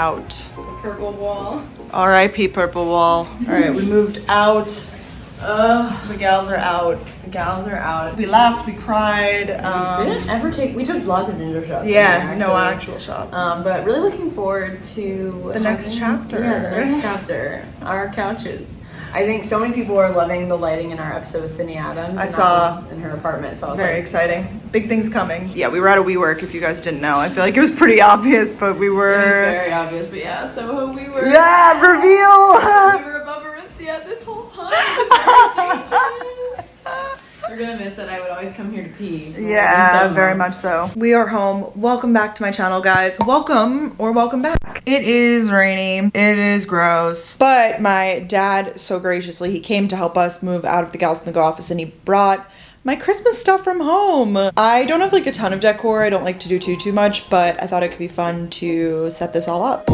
out. The purple wall. R.I.P. purple wall. All right, we moved out. The gals are out. The gals are out. We laughed, we cried. We took lots of ginger shots. Yeah, no actual shots. But really looking forward to the next chapter. Yeah, the next chapter. Our couches. I think so many people are loving the lighting in our episode with Sydney Adams. I saw in her apartment, so I was very exciting. Big things coming. Yeah, we were at a WeWork. If you guys didn't know, I feel like it was pretty obvious, but we were. It was very obvious, but yeah. So we were. Yeah, reveal. We were above Aritzia this whole time. It's very dangerous. We're gonna miss it. I would always come here to pee. Yeah, very much so. We are home. Welcome back to my channel, guys. Welcome or welcome back. It is rainy. It is gross. But my dad, so graciously, he came to help us move out of the Gals in the Go office, and he brought my Christmas stuff from home. I don't have like a ton of decor. I don't like to do too much, but I thought it could be fun to set this all up.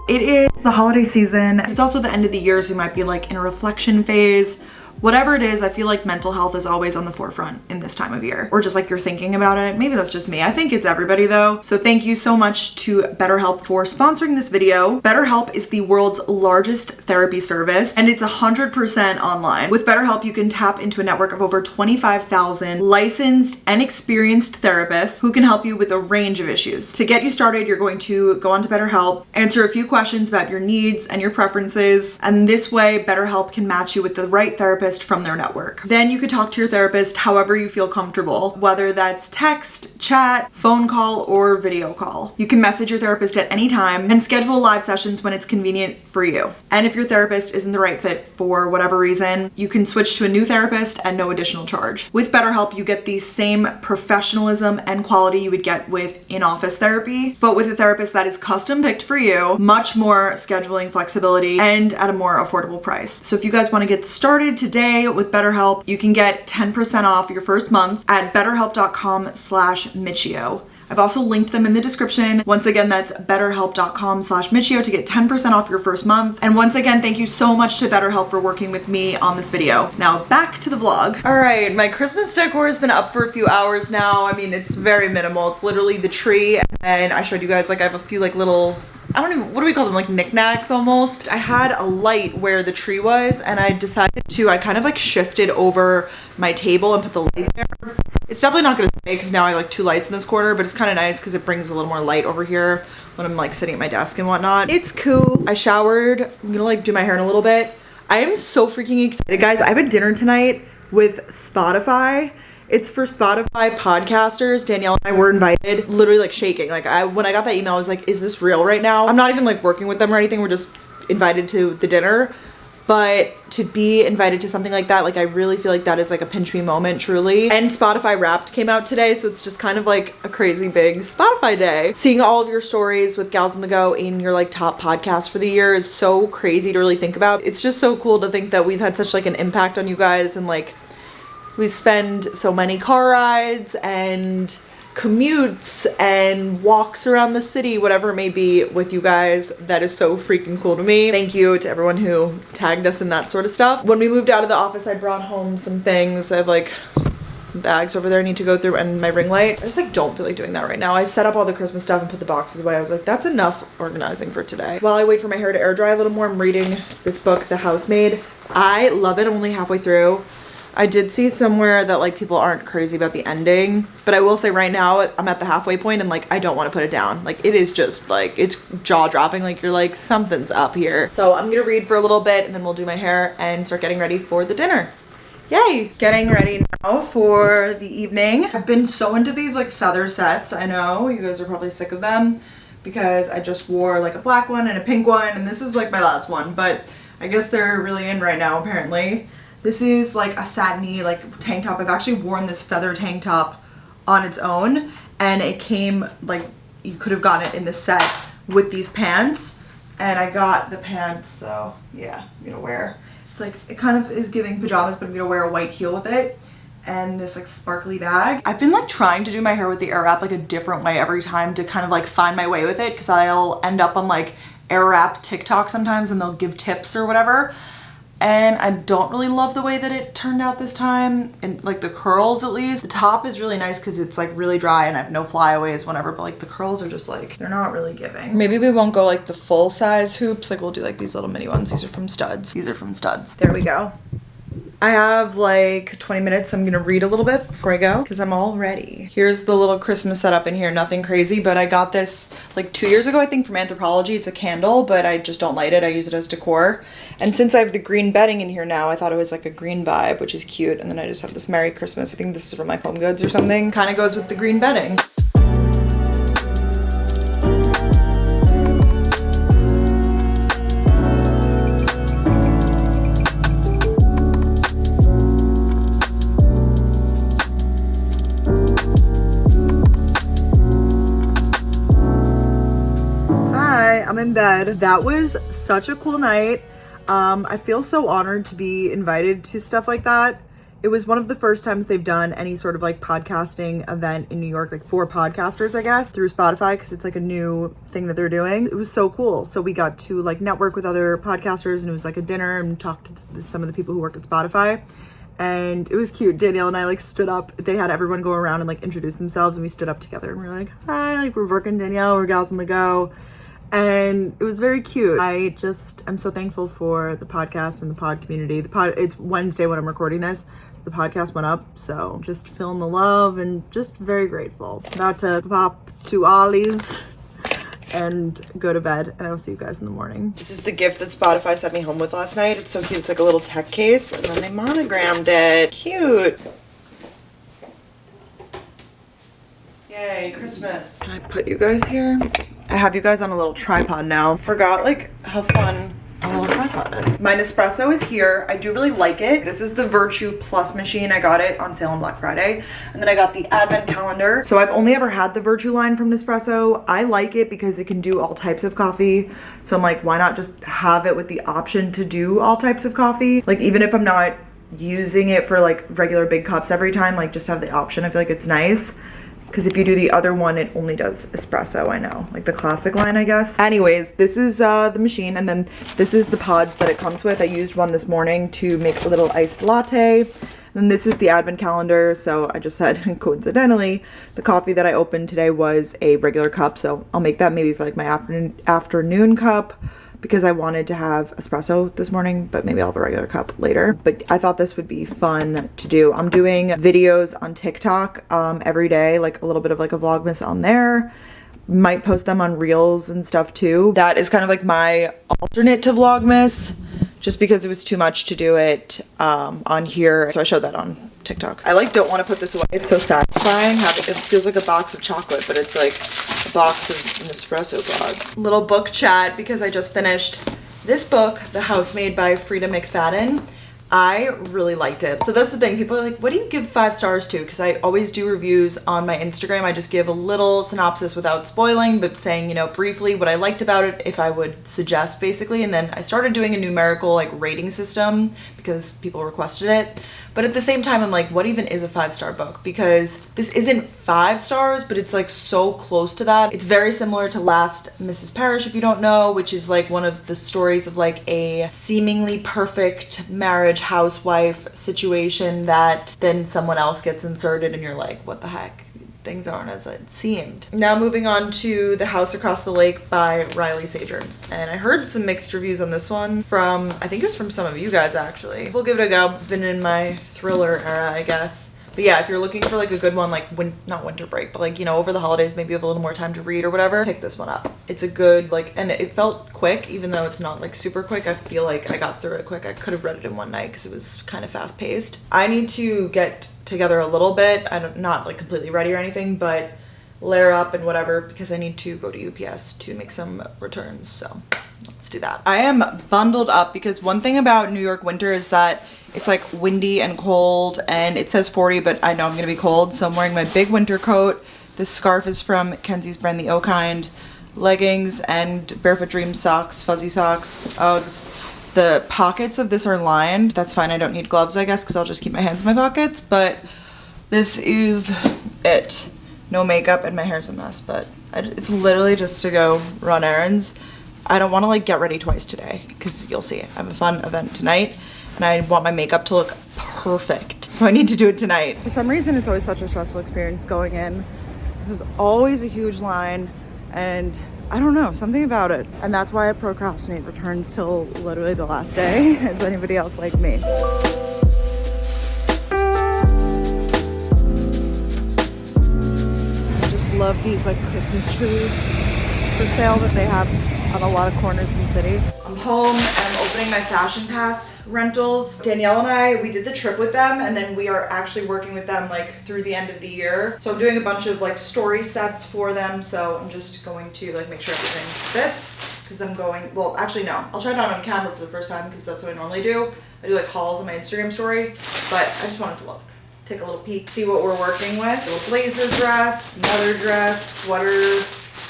It is the holiday season. It's also the end of the year, so you might be like in a reflection phase. Whatever it is, I feel like mental health is always on the forefront in this time of year. Or just like you're thinking about it. Maybe that's just me. I think it's everybody though. So thank you so much to BetterHelp for sponsoring this video. BetterHelp is the world's largest therapy service, and it's 100% online. With BetterHelp, you can tap into a network of over 25,000 licensed and experienced therapists who can help you with a range of issues. To get you started, you're going to go onto BetterHelp, answer a few questions about your needs and your preferences, and this way BetterHelp can match you with the right therapist from their network. Then you could talk to your therapist however you feel comfortable, whether that's text, chat, phone call, or video call. You can message your therapist at any time and schedule live sessions when it's convenient for you. And if your therapist isn't the right fit for whatever reason, you can switch to a new therapist at no additional charge. With BetterHelp, you get the same professionalism and quality you would get with in-office therapy, but with a therapist that is custom picked for you, much more scheduling flexibility, and at a more affordable price. So if you guys want to get started today with BetterHelp, you can get 10% off your first month at betterhelp.com/Michio. I've also linked them in the description. Once again, that's betterhelp.com/Michio to get 10% off your first month. And once again, thank you so much to BetterHelp for working with me on this video. Now back to the vlog. All right, my Christmas decor has been up for a few hours now. I mean, it's very minimal. It's literally the tree, and I showed you guys like I have a few like little, I don't even, what do we call them? Like knickknacks almost. I had a light where the tree was, and I decided to, I kind of like shifted over my table and put the light there. It's definitely not gonna stay because now I have like two lights in this corner, but it's kind of nice because it brings a little more light over here when I'm like sitting at my desk and whatnot. It's cool. I showered. I'm gonna like do my hair in a little bit. I am so freaking excited, guys. I have a dinner tonight with Spotify. It's for Spotify podcasters. Danielle and I were invited, literally like shaking. Like when I got that email, I was like, is this real right now? I'm not even like working with them or anything. We're just invited to the dinner. But to be invited to something like that, like I really feel like that is like a pinch me moment, truly. And Spotify Wrapped came out today, so it's just kind of like a crazy big Spotify day. Seeing all of your stories with Gals on the Go in your like top podcast for the year is so crazy to really think about. It's just so cool to think that we've had such like an impact on you guys, and like we spend so many car rides and commutes and walks around the city, whatever it may be, with you guys. That is so freaking cool to me. Thank you to everyone who tagged us in that sort of stuff. When we moved out of the office, I brought home some things. I have like some bags over there I need to go through, and my ring light. I just like don't feel like doing that right now. I set up all the Christmas stuff and put the boxes away. I was like, that's enough organizing for today. While I wait for my hair to air dry a little more, I'm reading this book, The Housemaid. I love it. I'm only halfway through. I did see somewhere that like people aren't crazy about the ending, but I will say right now I'm at the halfway point and like I don't want to put it down. Like it is just like, it's jaw-dropping. Like you're like, something's up here. So I'm gonna read for a little bit and then we'll do my hair and start getting ready for the dinner. Yay! Getting ready now for the evening. I've been so into these like feather sets. I know you guys are probably sick of them because I just wore like a black one and a pink one, and this is like my last one, but I I guess they're really in right now apparently. This is like a satiny like tank top. I've actually worn this feather tank top on its own, and it came like you could have gotten it in the set with these pants, and I got the pants, so yeah, I'm gonna wear. It's like, it kind of is giving pajamas, but I'm gonna wear a white heel with it and this like sparkly bag. I've been like trying to do my hair with the air wrap like a different way every time to kind of like find my way with it, because I'll end up on like air wrap TikTok sometimes and they'll give tips or whatever. And I don't really love the way that it turned out this time, and like the curls at least. The top is really nice because it's like really dry and I have no flyaways, whatever, but like the curls are just like, they're not really giving. Maybe we won't go like the full size hoops, like we'll do like these little mini ones. These are from Studs. These are from Studs. There we go. I have like 20 minutes, so I'm gonna read a little bit before I go because I'm all ready. Here's the little Christmas setup in here, nothing crazy, but I got this like 2 years ago, I think, from Anthropology. It's a candle, but I just don't light it. I use it as decor. And since I have the green bedding in here now, I thought it was like a green vibe, which is cute. And then I just have this Merry Christmas. I think this is from like Home Goods or something. Kind of goes with the green bedding. I'm in bed. That was such a cool night. I feel so honored to be invited to stuff like that. It was one of the first times they've done any sort of like podcasting event in New York, like for podcasters, I guess, through Spotify, because it's like a new thing that they're doing. It was so cool. So we got to like network with other podcasters, and it was like a dinner and talk to some of the people who work at Spotify. And it was cute. Danielle and I like stood up. They had everyone go around and like introduce themselves, and we stood up together and we were like, hi, like we're Brooke and Danielle, we're Gals on the Go. And it was very cute. I'm so thankful for the podcast and the pod community. It's Wednesday when I'm recording this. The podcast went up, so just feeling the love and just very grateful. About to pop to Ollie's and go to bed, and I will see you guys in the morning. This is the gift that Spotify sent me home with last night. It's so cute. It's like a little tech case, and then they monogrammed it. Cute. Yay, Christmas. Can I put you guys here? I have you guys on a little tripod now. Forgot like how fun a little tripod is. My Nespresso is here. I do really like it. This is the Virtue Plus machine. I got it on sale on Black Friday. And then I got the Advent calendar. So I've only ever had the Virtue line from Nespresso. I like it because it can do all types of coffee. So I'm like, why not just have it with the option to do all types of coffee? Like even if I'm not using it for like regular big cups every time, like just have the option. I feel like it's nice. Because if you do the other one, it only does espresso, I know. Like the classic line, I guess. Anyways, this is the machine, and then this is the pods that it comes with. I used one this morning to make a little iced latte. And then this is the Advent calendar, so I just said, coincidentally, the coffee that I opened today was a regular cup, so I'll make that maybe for like my afternoon cup, because I wanted to have espresso this morning, but maybe I'll have a regular cup later. But I thought this would be fun to do. I'm doing videos on TikTok every day, like a little bit of like a vlogmas on there. Might post them on Reels and stuff too. That is kind of like my alternate to vlogmas, just because it was too much to do it on here. So I showed that on TikTok. I like don't want to put this away. It's so satisfying. It feels like a box of chocolate, but it's like a box of Nespresso pods. Little book chat, because I just finished this book, The Housemaid by Frida McFadden. I really liked it. So that's the thing. People are like, what do you give 5 stars to? Because I always do reviews on my Instagram. I just give a little synopsis without spoiling, but saying, you know, briefly what I liked about it, if I would suggest, basically. And then I started doing a numerical like rating system because people requested it. But at the same time, I'm like, what even is a 5-star book? Because this isn't 5 stars, but it's like so close to that. It's very similar to Last Mrs. Parrish, if you don't know, which is like one of the stories of like a seemingly perfect marriage housewife situation that then someone else gets inserted and you're like, what the heck? Things aren't as it seemed. Now moving on to The House Across the Lake by Riley Sager. And I heard some mixed reviews on this one from, I think it was from some of you guys actually. We'll give it a go. Been in my thriller era, I guess. But yeah, if you're looking for like a good one, like not winter break, but like, you know, over the holidays, maybe you have a little more time to read or whatever, pick this one up. It's a good, like, and it felt quick, even though it's not like super quick. I feel like I got through it quick. I could have read it in one night because it was kind of fast paced. I need to get together a little bit. I'm not like completely ready or anything, but layer up and whatever, because I need to go to UPS to make some returns. So let's do that. I am bundled up because one thing about New York winter is that it's like windy and cold, and it says 40, but I know I'm gonna be cold, so I'm wearing my big winter coat. This scarf is from Kenzie's brand, the O Kind. Leggings and Barefoot Dreams socks, fuzzy socks, Uggs. The pockets of this are lined. That's fine, I don't need gloves, I guess, because I'll just keep my hands in my pockets, but this is it. No makeup, and my hair's a mess, but it's literally just to go run errands. I don't want to like get ready twice today, because you'll see, I have a fun event tonight, and I want my makeup to look perfect. So I need to do it tonight. For some reason, it's always such a stressful experience going in. This is always a huge line, and I don't know, something about it. And that's why I procrastinate returns till literally the last day. Is anybody else like me? I just love these like Christmas trees for sale that they have on a lot of corners in the city. I'm home and I'm opening my Fashion Pass rentals. Danielle and I, we did the trip with them, and then we are actually working with them like through the end of the year. So I'm doing a bunch of like story sets for them. So I'm just going to like make sure everything fits, because I'm going, well, actually no, I'll try it out on camera for the first time because that's what I normally do. I do like hauls on my Instagram story, but I just wanted to look. Take a little peek, see what we're working with. A little blazer dress, another dress, sweater,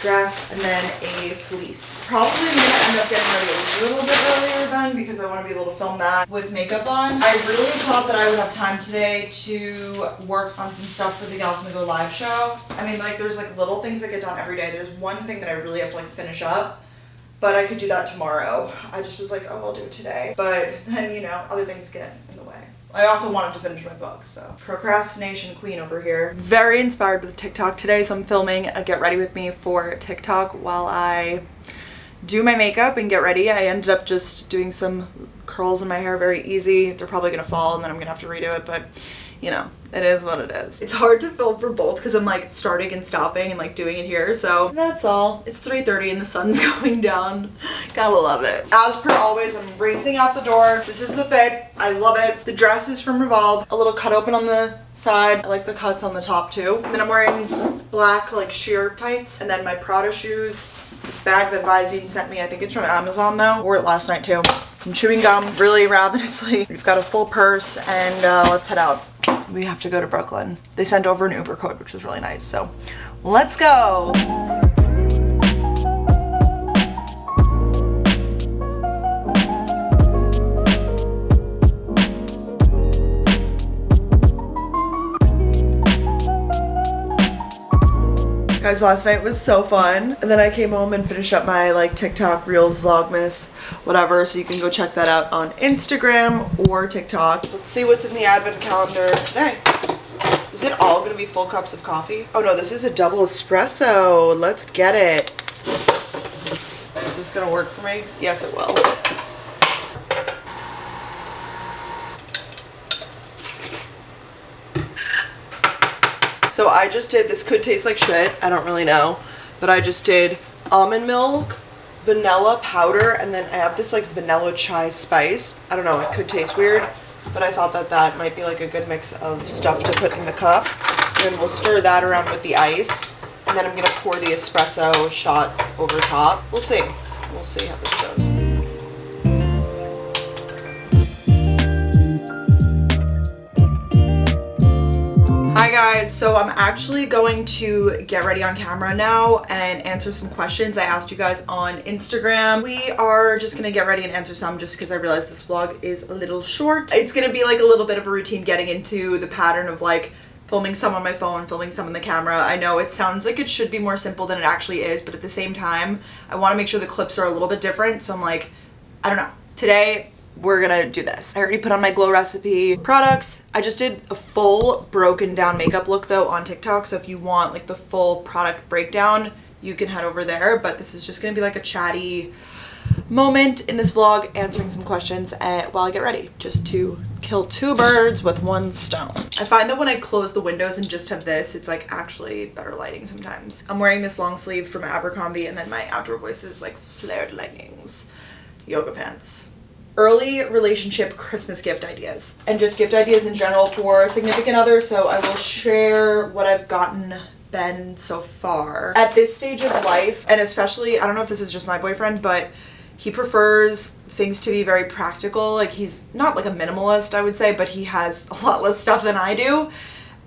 dress, and then a fleece. Probably gonna end up getting ready a little bit earlier then, because I want to be able to film that with makeup on. I really thought that I would have time today to work on some stuff for the Gals on the Go live show. I mean, like, there's like little things that get done every day. There's one thing that I really have to like finish up, but I could do that tomorrow. I just was like, oh, I'll do it today. But then, you know, other things get in the way. I also wanted to finish my book, so. Procrastination queen over here. Very inspired with TikTok today, so I'm filming a get ready with me for TikTok while I do my makeup and get ready. I ended up just doing some curls in my hair, very easy. They're probably gonna fall and then I'm gonna have to redo it, but you know, it is what it is. It's hard to film for both because I'm like starting and stopping and like doing it here, so that's all. It's 3:30 and the sun's going down. Gotta love it. As per always, I'm racing out the door. This is the fit. I love it. The dress is from Revolve. A little cut open on the side. I like the cuts on the top too. And then I'm wearing black like sheer tights, and then my Prada shoes. This bag that Visine sent me, I think it's from Amazon though. Wore it last night too. I'm chewing gum really ravenously. We've got a full purse, and let's head out. We have to go to Brooklyn. They sent over an Uber code, which was really nice. So let's go. Guys, last night was so fun, and then I came home and finished up my like TikTok reels, vlogmas, whatever, so you can go check that out on Instagram or TikTok. Let's see what's in the advent calendar today. Is it all gonna be full cups of coffee? Oh no, this is a double espresso. Let's get it. Is this gonna work for me? Yes, it will. So I just did, this could taste like shit, I don't really know, but I just did almond milk, vanilla powder, and then I have this like vanilla chai spice. I don't know, it could taste weird, but I thought that that might be like a good mix of stuff to put in the cup. And then we'll stir that around with the ice, and then I'm gonna pour the espresso shots over top. We'll see how this goes. Hi guys, so I'm actually going to get ready on camera now and answer some questions I asked you guys on Instagram. We are just gonna get ready and answer some just because I realized this vlog is a little short. It's gonna be like a little bit of a routine getting into the pattern of like filming some on my phone, filming some on the camera. I know it sounds like it should be more simple than it actually is, but at the same time, I wanna make sure the clips are a little bit different. So I'm like, I don't know. Today, we're gonna do this. I already put on my Glow Recipe products. I just did a full broken down makeup look though on TikTok, so if you want like the full product breakdown, you can head over there, but this is just gonna be like a chatty moment in this vlog, answering some questions while I get ready, just to kill two birds with one stone. I find that when I close the windows and just have this, it's like actually better lighting sometimes. I'm wearing this long sleeve from Abercrombie, and then my Outdoor Voices like flared leggings, yoga pants. Early relationship Christmas gift ideas, and just gift ideas in general for a significant other. So I will share what I've gotten Ben so far at this stage of life, and especially, I don't know if this is just my boyfriend, but He prefers things to be very practical. Like, he's not like a minimalist, I would say, but he has a lot less stuff than I do.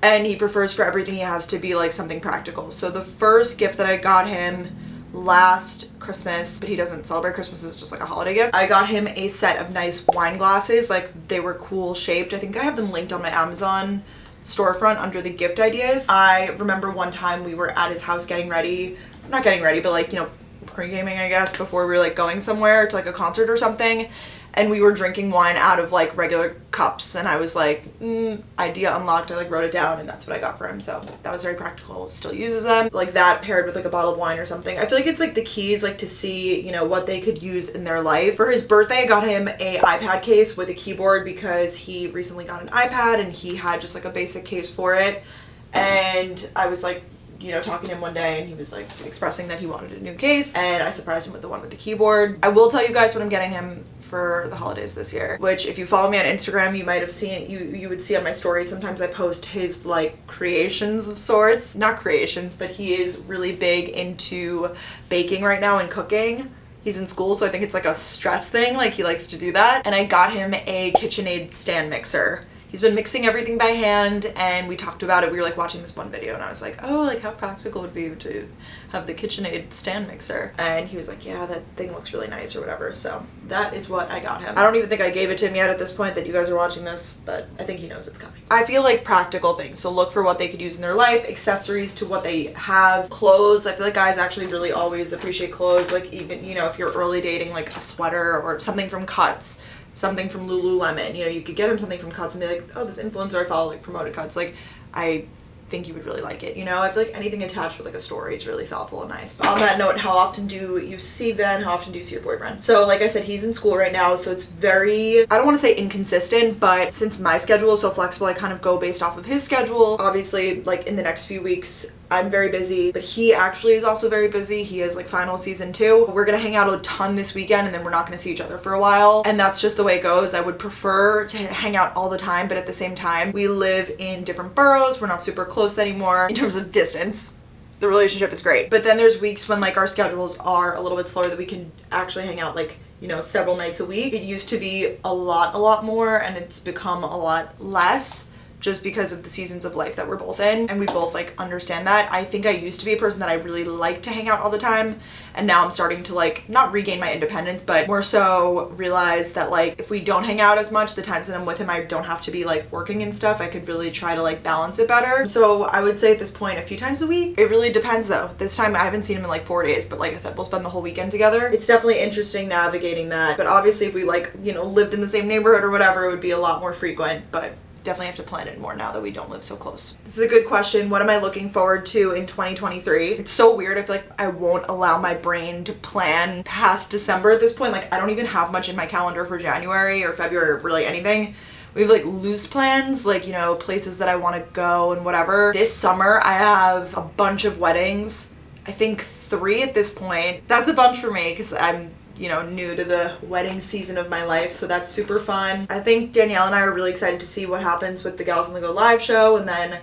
And he prefers for everything he has to be like something practical. So the first gift that I got him last Christmas, but he doesn't celebrate Christmas, it's just like a holiday gift. I got him a set of nice wine glasses. Like, they were cool shaped. I think I have them linked on my Amazon storefront under the gift ideas. I remember one time we were at his house getting ready, not getting ready, but like, you know, pre-gaming, I guess, before we were like going somewhere to like a concert or something. And we were drinking wine out of like regular cups, and I was like, idea unlocked. I like wrote it down, and that's what I got for him. So that was very practical. Still uses them. Like that paired with like a bottle of wine or something. I feel like it's like the keys, like to see, you know, what they could use in their life. For his birthday, I got him a iPad case with a keyboard because he recently got an iPad and he had just like a basic case for it. And I was like, you know, talking to him one day, and he was like expressing that he wanted a new case, and I surprised him with the one with the keyboard. I will tell you guys what I'm getting him for the holidays this year, which if you follow me on Instagram, you might have seen, you would see on my stories, sometimes I post his like creations of sorts. Not creations, but he is really big into baking right now and cooking. He's in school, so I think it's like a stress thing, like he likes to do that. And I got him a KitchenAid stand mixer. He's been mixing everything by hand, and we talked about it. We were like watching this one video, and I was like, oh, like how practical would it be to have the KitchenAid stand mixer? And he was like, yeah, that thing looks really nice or whatever. So that is what I got him. I don't even think I gave it to him yet at this point that you guys are watching this, but I think he knows it's coming. I feel like practical things. So look for what they could use in their life, accessories to what they have, clothes. I feel like guys actually really always appreciate clothes. Like even, you know, if you're early dating, like a sweater or something from Cuts, something from Lululemon, you know, you could get him something from Cuts and be like, oh, this influencer I follow like promoted Cuts. Like, I think you would really like it, you know? I feel like anything attached with like a story is really thoughtful and nice. On that note, how often do you see Ben? How often do you see your boyfriend? So like I said, he's in school right now, so it's very, I don't want to say inconsistent, but since my schedule is so flexible, I kind of go based off of his schedule. Obviously, like in the next few weeks, I'm very busy, but he actually is also very busy. He is like final season 2. We're gonna hang out a ton this weekend, and then we're not gonna see each other for a while. And that's just the way it goes. I would prefer to hang out all the time, but at the same time, we live in different boroughs. We're not super close anymore in terms of distance. The relationship is great. But then there's weeks when like our schedules are a little bit slower that we can actually hang out like, you know, several nights a week. It used to be a lot more, and it's become a lot less, just because of the seasons of life that we're both in, and we both like understand that. I think I used to be a person that I really liked to hang out all the time, and now I'm starting to like not regain my independence, but more so realize that like if we don't hang out as much, the times that I'm with him, I don't have to be like working and stuff. I could really try to like balance it better. So I would say at this point a few times a week. It really depends though. This time I haven't seen him in like 4 days, but like I said, we'll spend the whole weekend together. It's definitely interesting navigating that, but obviously if we like, you know, lived in the same neighborhood or whatever, it would be a lot more frequent, but definitely have to plan it more now that we don't live so close. This is a good question. What am I looking forward to in 2023? It's so weird. I feel like I won't allow my brain to plan past December at this point. Like I don't even have much in my calendar for January or February or really anything. We have like loose plans, like, you know, places that I want to go and whatever. This summer I have a bunch of weddings. I think 3 at this point. That's a bunch for me because I'm, you know, new to the wedding season of my life, so that's super fun. I think Danielle and I are really excited to see what happens with the Gals on the Go live show, and then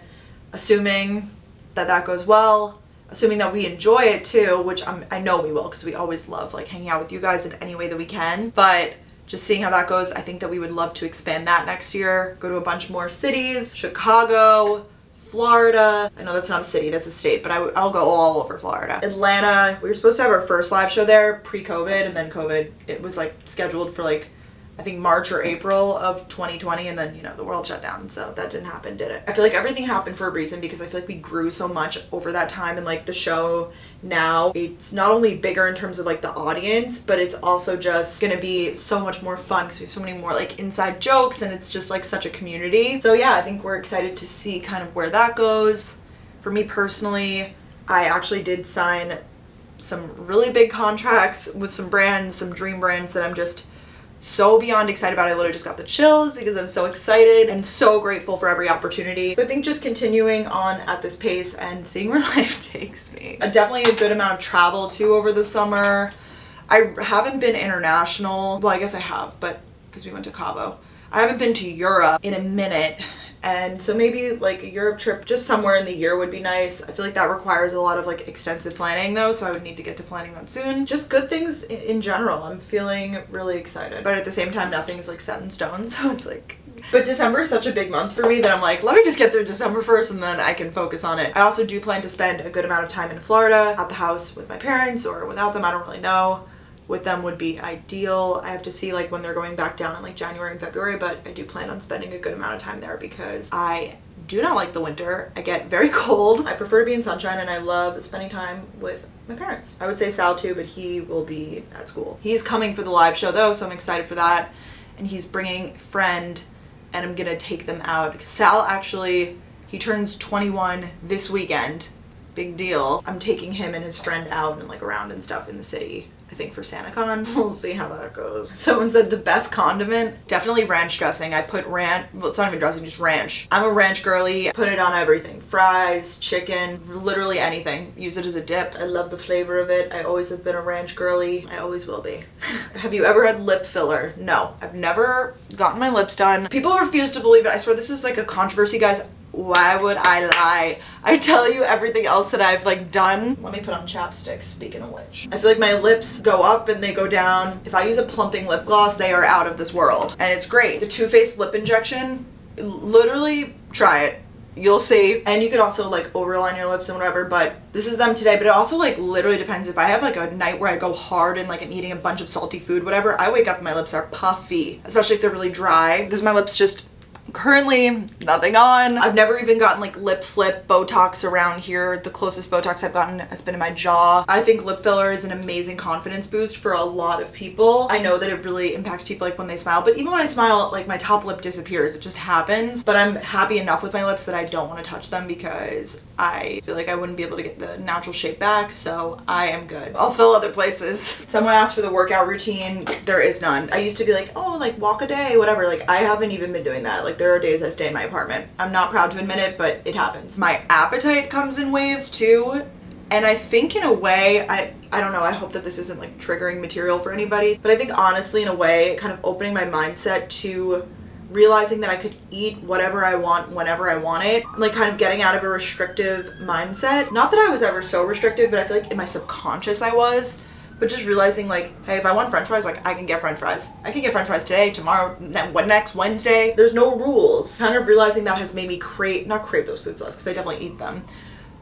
assuming that that goes well, assuming that we enjoy it too, which I know we will because we always love like hanging out with you guys in any way that we can, but just seeing how that goes, I think that we would love to expand that next year, go to a bunch more cities, Chicago, Florida. I know that's not a city, that's a state, but I'll go all over Florida. Atlanta, we were supposed to have our first live show there pre-COVID, and then COVID, it was like scheduled for like, I think March or April of 2020, and then, you know, the world shut down, so that didn't happen, did it? I feel like everything happened for a reason, because I feel like we grew so much over that time, and like the show now, it's not only bigger in terms of like the audience, but it's also just gonna be so much more fun because we have so many more like inside jokes, and it's just like such a community. So yeah, I think we're excited to see kind of where that goes. For me personally, I actually did sign some really big contracts with some brands, some dream brands that I'm just so beyond excited about. I literally just got the chills because I'm so excited and so grateful for every opportunity. So I think just continuing on at this pace and seeing where life takes me. Definitely a good amount of travel too over the summer. I haven't been international. Well, I guess I have, but because we went to Cabo. I haven't been to Europe in a minute, And so maybe like a Europe trip just somewhere in the year would be nice. I feel like that requires a lot of like extensive planning though, so I would need to get to planning that soon. Just good things in general. I'm feeling really excited. But at the same time, nothing's like set in stone, so it's like... But December is such a big month for me that I'm like, let me just get through December first and then I can focus on it. I also do plan to spend a good amount of time in Florida at the house with my parents or without them, I don't really know. With them would be ideal. I have to see like when they're going back down in like January and February, but I do plan on spending a good amount of time there because I do not like the winter. I get very cold. I prefer to be in sunshine and I love spending time with my parents. I would say Sal too, but he will be at school. He's coming for the live show though, so I'm excited for that. And he's bringing a friend and I'm gonna take them out. Sal actually, he turns 21 this weekend. Big deal. I'm taking him and his friend out and like around and stuff in the city. I think for SantaCon. We'll see how that goes. Someone said the best condiment, definitely ranch dressing. I put ranch, well it's not even dressing, just ranch. I'm a ranch girly, put it on everything. Fries, chicken, literally anything. Use it as a dip. I love the flavor of it. I always have been a ranch girly. I always will be. Have you ever had lip filler? No, I've never gotten my lips done. People refuse to believe it. I swear this is like a controversy, guys. Why would I lie? I tell you everything else that I've like done. Let me put on chapstick, speaking of which. I feel like my lips go up and they go down. If I use a plumping lip gloss, they are out of this world. And it's great. The Too Faced lip injection, literally try it. You'll see. And you could also like overline your lips and whatever, but this is them today. But it also like literally depends. If I have like a night where I go hard and like I'm eating a bunch of salty food, whatever, I wake up and my lips are puffy, especially if they're really dry. This is my lips just currently nothing on. I've never even gotten like lip flip Botox around here. The closest Botox I've gotten has been in my jaw. I think lip filler is an amazing confidence boost for a lot of people. I know that it really impacts people like when they smile, but even when I smile, like my top lip disappears. It just happens. But I'm happy enough with my lips that I don't want to touch them because I feel like I wouldn't be able to get the natural shape back, so I am good. I'll fill other places. Someone asked for the workout routine. There is none. I used to be like, oh, like walk a day, whatever. Like I haven't even been doing that. Like there are days I stay in my apartment. I'm not proud to admit it, but it happens. My appetite comes in waves too. And I think in a way, I don't know, I hope that this isn't like triggering material for anybody, but I think honestly in a way, kind of opening my mindset to realizing that I could eat whatever I want whenever I want it, like kind of getting out of a restrictive mindset. Not that I was ever so restrictive, but I feel like in my subconscious I was. But just realizing like, hey, if I want french fries, like I can get french fries. I can get french fries today, tomorrow, next Wednesday. There's no rules. Kind of realizing that has made me not crave those foods less, because I definitely eat them.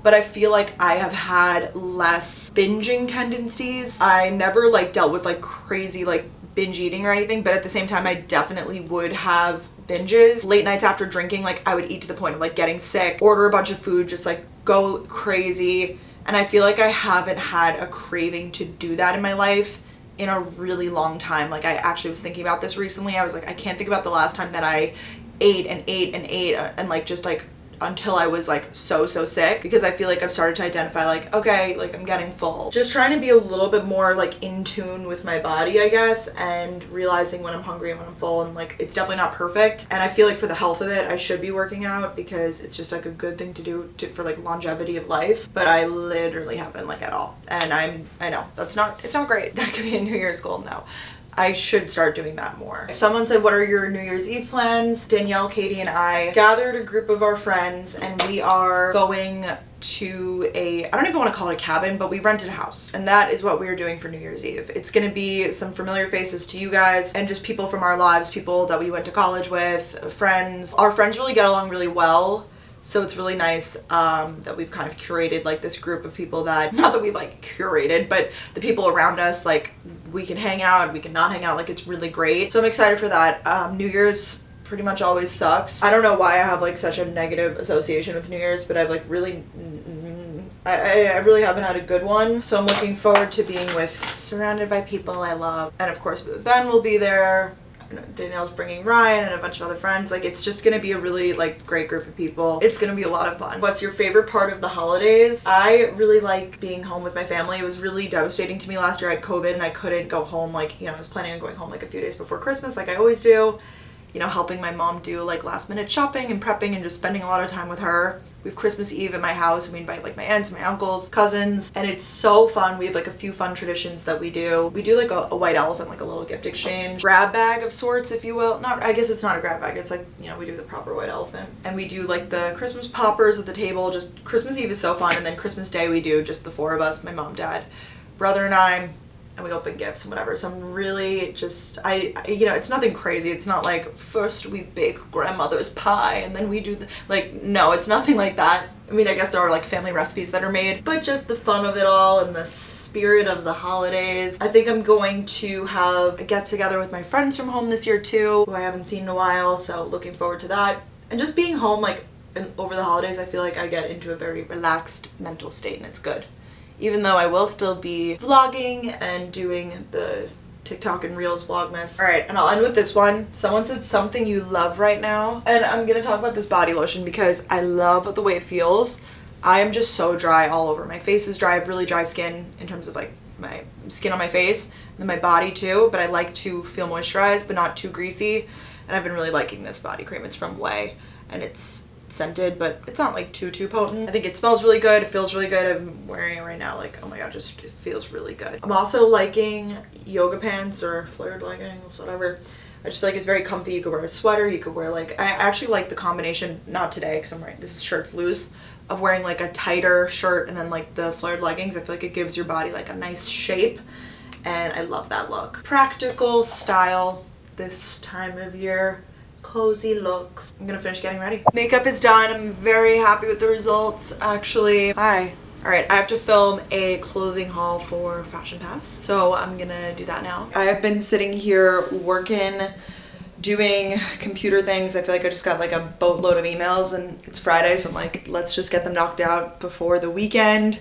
But I feel like I have had less binging tendencies. I never like dealt with like crazy like binge eating or anything, but at the same time I definitely would have binges. Late nights after drinking, like I would eat to the point of like getting sick, order a bunch of food, just like go crazy. And I feel like I haven't had a craving to do that in my life in a really long time. Like I actually was thinking about this recently. I was like, I can't think about the last time that I ate and like just like until I was like so sick, because I feel like I've started to identify like, okay, like I'm getting full. Just trying to be a little bit more like in tune with my body, I guess, and realizing when I'm hungry and when I'm full, and like it's definitely not perfect. And I feel like for the health of it, I should be working out because it's just like a good thing to do for like longevity of life, but I literally haven't like at all. And I know it's not great. That could be a New Year's goal now. I should start doing that more. Someone said, what are your New Year's Eve plans? Danielle, Katie, and I gathered a group of our friends and we are going to I don't even want to call it a cabin, but we rented a house. And that is what we are doing for New Year's Eve. It's going to be some familiar faces to you guys and just people from our lives, people that we went to college with, friends. Our friends really get along really well. So it's really nice that we've kind of curated like this group of people that, not that we've like curated, but the people around us, like we can hang out, we can not hang out, like it's really great. So I'm excited for that. New Year's pretty much always sucks. I don't know why I have like such a negative association with New Year's, but I've like really, I really haven't had a good one. So I'm looking forward to being surrounded by people I love. And of course Ben will be there. Danielle's bringing Ryan and a bunch of other friends. Like it's just gonna be a really like great group of people. It's gonna be a lot of fun. What's your favorite part of the holidays? I really like being home with my family. It was really devastating to me last year. I had COVID and I couldn't go home. Like, you know, I was planning on going home like a few days before Christmas like I always do. You know, helping my mom do like last minute shopping and prepping and just spending a lot of time with her. We have Christmas Eve at my house and we invite like my aunts, my uncles, cousins, and it's so fun. We have like a few fun traditions that we do. We do like a white elephant, like a little gift exchange, grab bag of sorts, if you will. Not, I guess it's not a grab bag. It's like, you know, we do the proper white elephant. And we do like the Christmas poppers at the table. Just Christmas Eve is so fun. And then Christmas Day we do just the 4 of us, my mom, dad, brother, and I. And we open gifts and whatever. So I'm really just, you know, it's nothing crazy. It's not like first we bake grandmother's pie and then we do like, no, it's nothing like that. I mean, I guess there are like family recipes that are made, but just the fun of it all and the spirit of the holidays. I think I'm going to have a get together with my friends from home this year too, who I haven't seen in a while. So looking forward to that. And just being home, like over the holidays, I feel like I get into a very relaxed mental state and it's good. Even though I will still be vlogging and doing the TikTok and Reels Vlogmas. Alright, and I'll end with this one. Someone said something you love right now. And I'm gonna talk about this body lotion because I love the way it feels. I am just so dry all over. My face is dry. I have really dry skin in terms of like my skin on my face. And then my body too. But I like to feel moisturized but not too greasy. And I've been really liking this body cream. It's from Way. And it's scented, but it's not like too potent. I think it smells really good. It feels really good. I'm wearing it right now. Like, oh my god, just it feels really good. I'm also liking yoga pants or flared leggings, whatever. I just feel like it's very comfy. You could wear a sweater. You could wear like, I actually like the combination, not today because I'm wearing, this shirt's loose, of wearing like a tighter shirt and then like the flared leggings. I feel like it gives your body like a nice shape and I love that look. Practical style this time of year. Cozy looks. I'm gonna finish getting ready. Makeup is done. I'm very happy with the results, actually. Hi. Alright, I have to film a clothing haul for Fashion Pass, so I'm gonna do that now. I have been sitting here working, doing computer things. I feel like I just got like a boatload of emails and it's Friday, so I'm like, let's just get them knocked out before the weekend.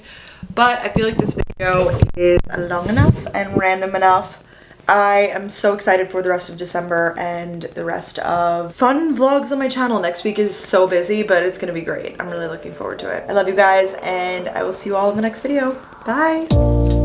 But I feel like this video is long enough and random enough. I am so excited for the rest of December and the rest of fun vlogs on my channel. Next week is so busy, but it's gonna be great. I'm really looking forward to it. I love you guys and I will see you all in the next video. Bye!